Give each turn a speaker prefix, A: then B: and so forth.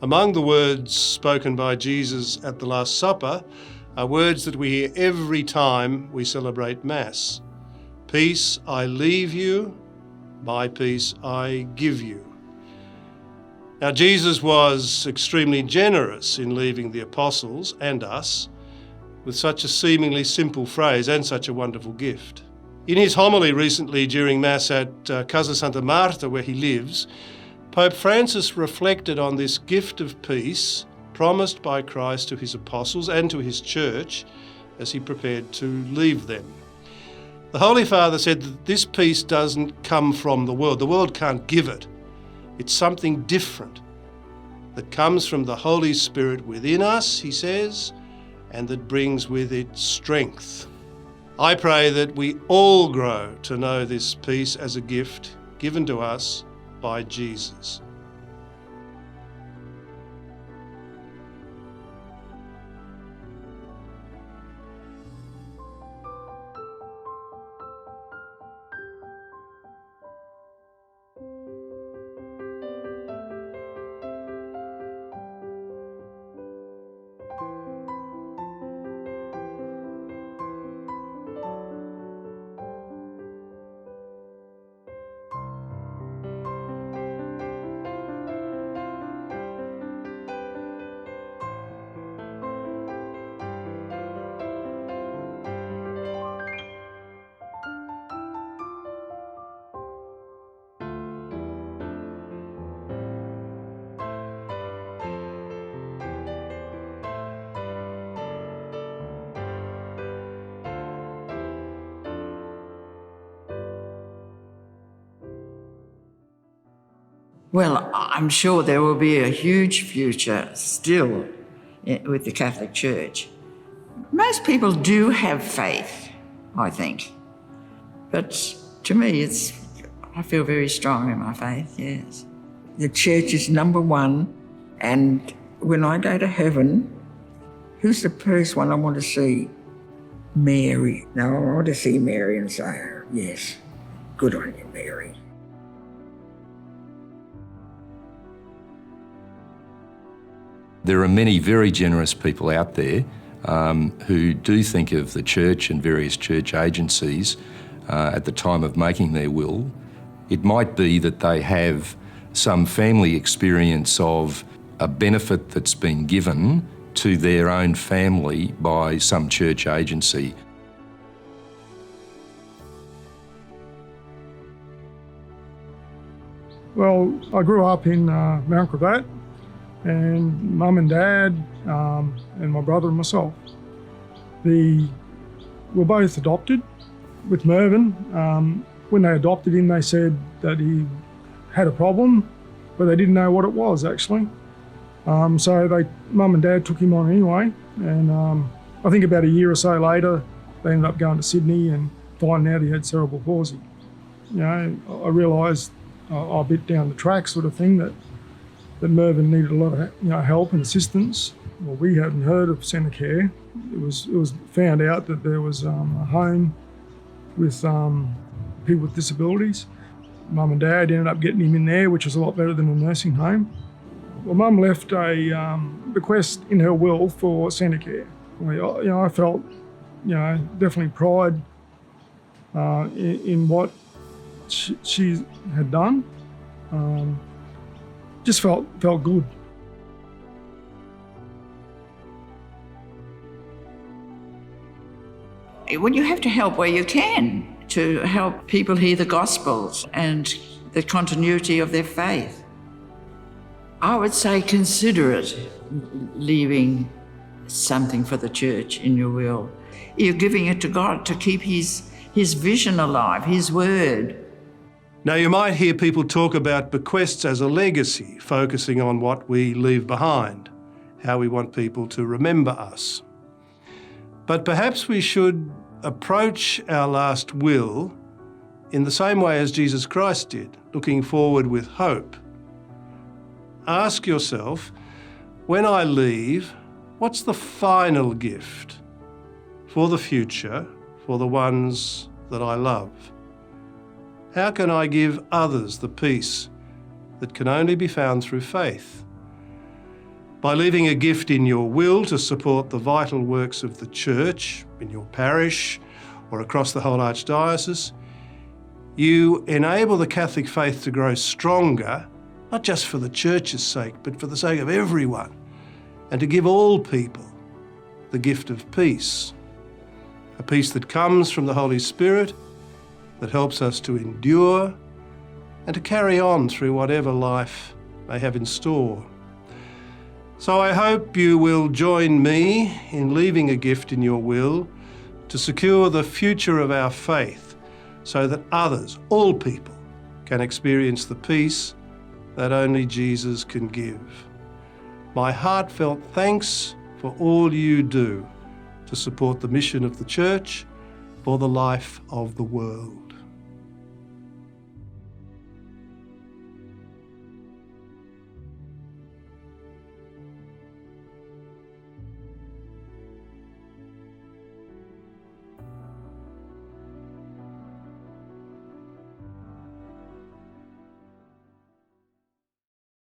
A: Among the words spoken by Jesus at the Last Supper are words that we hear every time we celebrate Mass. Peace I leave you, my peace I give you. Now, Jesus was extremely generous in leaving the apostles and us with such a seemingly simple phrase and such a wonderful gift. In his homily recently during Mass at Casa Santa Marta, where he lives, Pope Francis reflected on this gift of peace promised by Christ to his apostles and to his church as he prepared to leave them. The Holy Father said that this peace doesn't come from the world. The world can't give it. It's something different that comes from the Holy Spirit within us, he says, and that brings with it strength. I pray that we all grow to know this peace as a gift given to us by Jesus.
B: Well, I'm sure there will be a huge future still with the Catholic Church. Most people do have faith, I think. But to me, I feel very strong in my faith, yes. The Church is number one, and when I go to heaven, who's the first one I want to see? Mary. Now, I want to see Mary and say, yes, good on you, Mary.
C: There are many very generous people out there who do think of the church and various church agencies at the time of making their will. It might be that they have some family experience of a benefit that's been given to their own family by some church agency.
D: Well, I grew up in Mount Gravatt, and Mum and Dad and my brother and myself. We're both adopted. With Mervyn, when they adopted him, they said that he had a problem, but they didn't know what it was actually. So Mum and Dad took him on anyway, and I think about a year or so later, they ended up going to Sydney and finding out he had cerebral palsy. You know, I realised a bit down the track sort of thing that Mervyn needed a lot of help and assistance. Well, we hadn't heard of Centre Care. It was found out that there was a home with people with disabilities. Mum and Dad ended up getting him in there, which was a lot better than a nursing home. Well, Mum left a bequest in her will for Centre Care. I felt, definitely pride in what she had done. Just felt good.
B: Well, you have to help where you can to help people hear the Gospels and the continuity of their faith. I would say consider it, leaving something for the church in your will. You're giving it to God to keep his vision alive, his word.
A: Now, you might hear people talk about bequests as a legacy, focusing on what we leave behind, how we want people to remember us. But perhaps we should approach our last will in the same way as Jesus Christ did, looking forward with hope. Ask yourself, when I leave, what's the final gift for the future, for the ones that I love? How can I give others the peace that can only be found through faith? By leaving a gift in your will to support the vital works of the church in your parish or across the whole archdiocese, you enable the Catholic faith to grow stronger, not just for the church's sake, but for the sake of everyone, and to give all people the gift of peace, a peace that comes from the Holy Spirit, that helps us to endure and to carry on through whatever life may have in store. So I hope you will join me in leaving a gift in your will to secure the future of our faith so that others, all people, can experience the peace that only Jesus can give. My heartfelt thanks for all you do to support the mission of the Church for the life of the world.